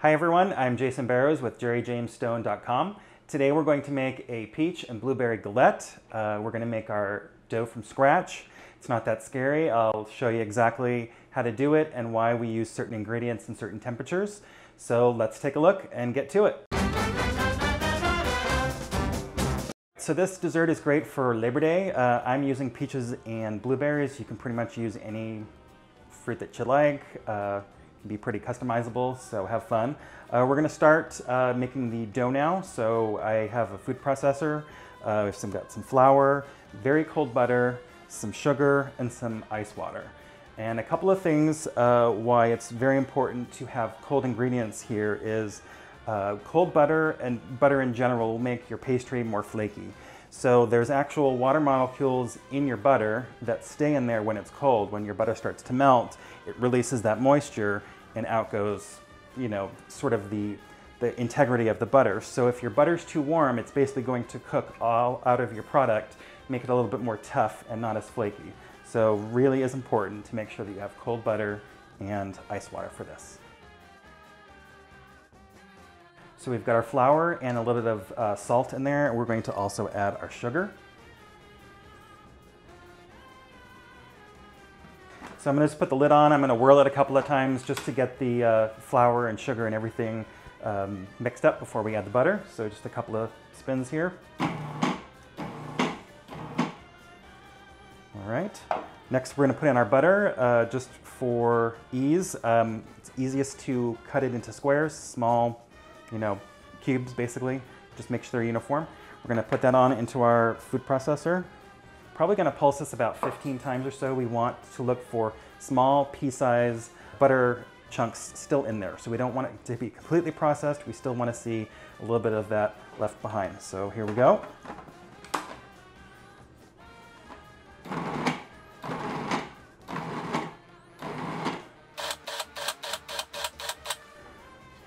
Hi everyone, I'm Jason Barrows with jerryjamesstone.com. Today we're going to make a peach and blueberry galette. We're going to make our dough from scratch. It's not that scary. I'll show you exactly how to do it and why we use certain ingredients in certain temperatures. So let's take a look and get to it. So this dessert is great for Labor Day. I'm using peaches and blueberries. You can pretty much use any fruit that you like. Be pretty customizable, so have fun. We're going to start making the dough now. So I have a food processor. We've got some flour, very cold butter, some sugar, and some ice water. And a couple of things why it's very important to have cold ingredients here is cold butter and butter in general will make your pastry more flaky. So there's actual water molecules in your butter that stay in there when it's cold. When your butter starts to melt, it releases that moisture and out goes, sort of the integrity of the butter. So if your butter's too warm, it's basically going to cook all out of your product, make it a little bit more tough and not as flaky. So really is important to make sure that you have cold butter and ice water for this. So we've got our flour and a little bit of salt in there, and we're going to also add our sugar. So I'm going to just put the lid on. I'm going to whirl it a couple of times just to get the flour and sugar and everything mixed up before we add the butter. So just a couple of spins here. All right. Next, we're going to put in our butter just for ease. It's easiest to cut it into squares, small, cubes basically. Just make sure they're uniform. We're going to put that on into our food processor. Probably going to pulse this about 15 times or so. We want to look for small pea-sized butter chunks still in there. So we don't want it to be completely processed. We still want to see a little bit of that left behind. So here we go.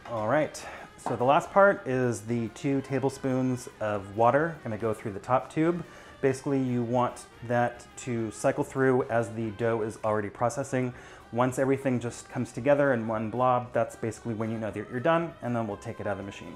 All right. So the last part is the 2 tablespoons of water. I'm going to go through the top tube. Basically, you want that to cycle through as the dough is already processing. Once everything just comes together in one blob, that's basically when you know that you're done, and then we'll take it out of the machine.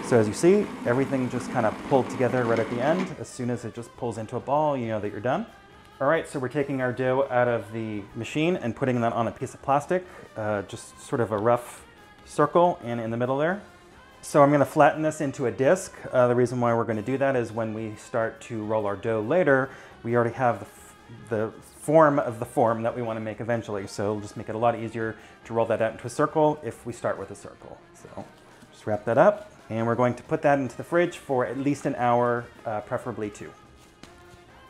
So as you see, everything just kind of pulled together right at the end. As soon as it just pulls into a ball, you know that you're done. All right, so we're taking our dough out of the machine and putting that on a piece of plastic, just sort of a rough circle and in the middle there. So I'm gonna flatten this into a disc. The reason why we're gonna do that is when we start to roll our dough later, we already have the form of the form that we wanna make eventually. So it'll just make it a lot easier to roll that out into a circle if we start with a circle. So just wrap that up. And we're going to put that into the fridge for at least an hour, preferably 2.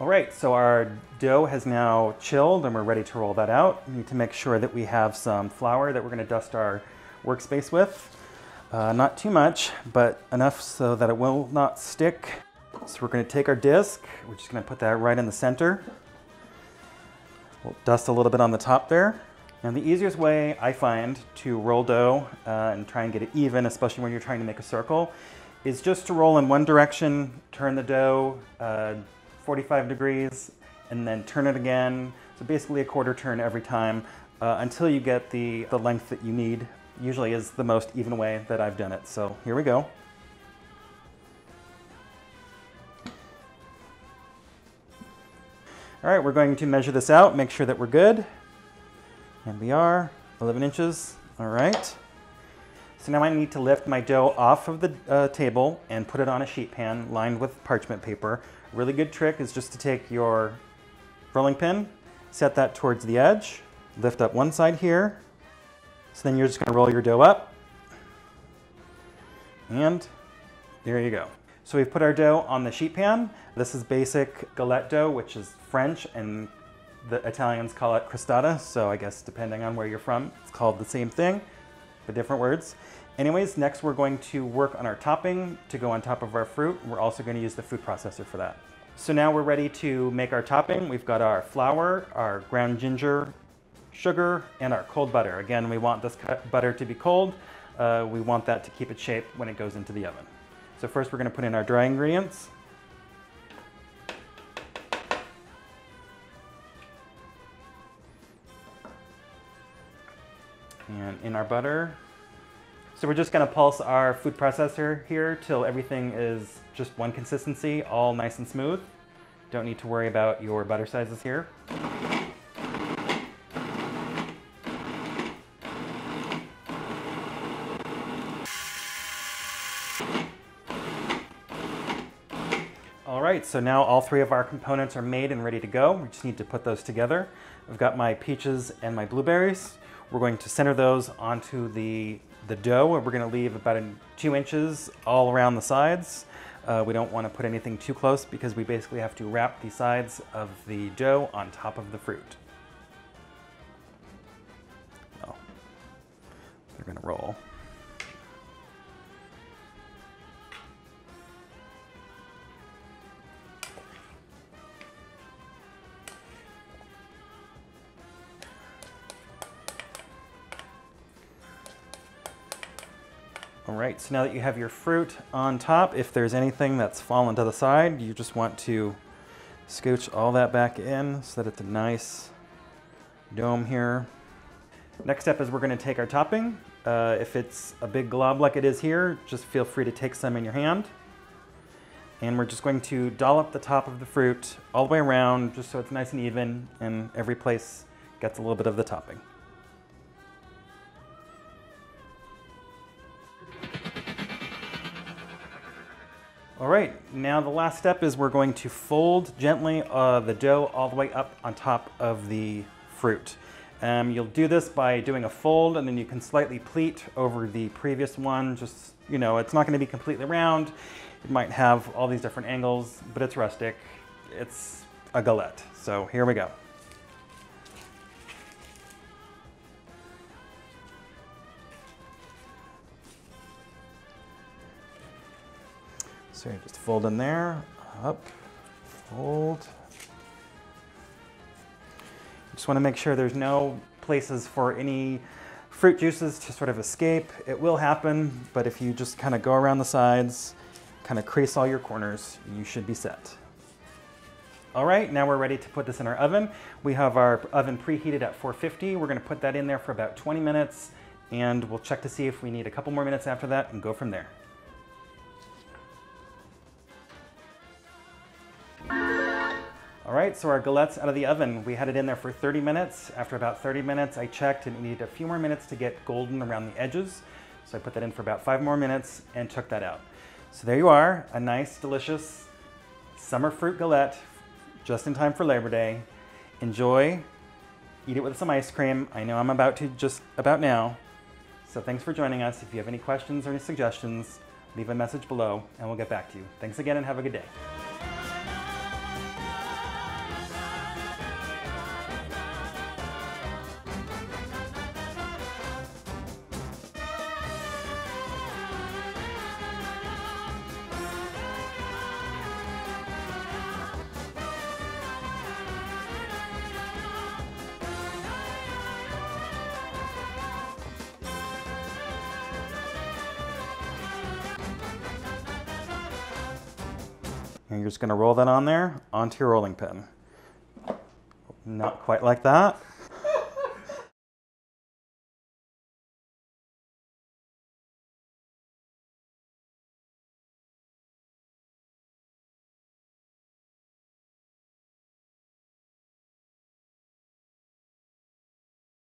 All right, so our dough has now chilled and we're ready to roll that out. We need to make sure that we have some flour that we're going to dust our workspace with. Not too much, but enough so that it will not stick. So we're going to take our disc, we're just going to put that right in the center. We'll dust a little bit on the top there. And the easiest way I find to roll dough and try and get it even, especially when you're trying to make a circle, is just to roll in one direction, turn the dough 45 degrees, and then turn it again. So basically a quarter turn every time until you get the length that you need. Usually is the most even way that I've done it. So here we go. All right, we're going to measure this out, make sure that we're good. And we are, 11 inches, all right. So now I need to lift my dough off of the table and put it on a sheet pan lined with parchment paper. A really good trick is just to take your rolling pin, set that towards the edge, lift up one side here. So then you're just gonna roll your dough up. And there you go. So we've put our dough on the sheet pan. This is basic galette dough, which is French, and the Italians call it crostata, so I guess depending on where you're from, it's called the same thing, but different words. Anyways, next we're going to work on our topping to go on top of our fruit. We're also going to use the food processor for that. So now we're ready to make our topping. We've got our flour, our ground ginger, sugar, and our cold butter. Again, we want this butter to be cold. we want that to keep its shape when it goes into the oven. So first we're going to put in our dry ingredients. And in our butter. So we're just going to pulse our food processor here till everything is just one consistency, all nice and smooth. Don't need to worry about your butter sizes here. All right, so now all three of our components are made and ready to go. We just need to put those together. I've got my peaches and my blueberries. We're going to center those onto the dough, and we're going to leave about 2 inches all around the sides. We don't want to put anything too close because we basically have to wrap the sides of the dough on top of the fruit. Oh, they're going to roll. All right, so now that you have your fruit on top, if there's anything that's fallen to the side, you just want to scooch all that back in so that it's a nice dome here. Next step is we're going to take our topping. If it's a big glob like it is here, just feel free to take some in your hand. And we're just going to dollop the top of the fruit all the way around just so it's nice and even and every place gets a little bit of the topping. All right, now the last step is we're going to fold gently the dough all the way up on top of the fruit. You'll do this by doing a fold, and then you can slightly pleat over the previous one. Just, you know, it's not going to be completely round. It might have all these different angles, but it's rustic. It's a galette. So here we go. So you just fold in there, up, fold. Just want to make sure there's no places for any fruit juices to sort of escape. It will happen, but if you just kind of go around the sides, kind of crease all your corners, you should be set. All right, now we're ready to put this in our oven. We have our oven preheated at 450. We're going to put that in there for about 20 minutes, and we'll check to see if we need a couple more minutes after that and go from there. All right, so our galette's out of the oven. We had it in there for 30 minutes. After about 30 minutes, I checked and it needed a few more minutes to get golden around the edges. So I put that in for about 5 more minutes and took that out. So there you are, a nice, delicious summer fruit galette, just in time for Labor Day. Enjoy, eat it with some ice cream. I know I'm about to just about now. So thanks for joining us. If you have any questions or any suggestions, leave a message below and we'll get back to you. Thanks again and have a good day. And you're just going to roll that on there onto your rolling pin. Not quite like that.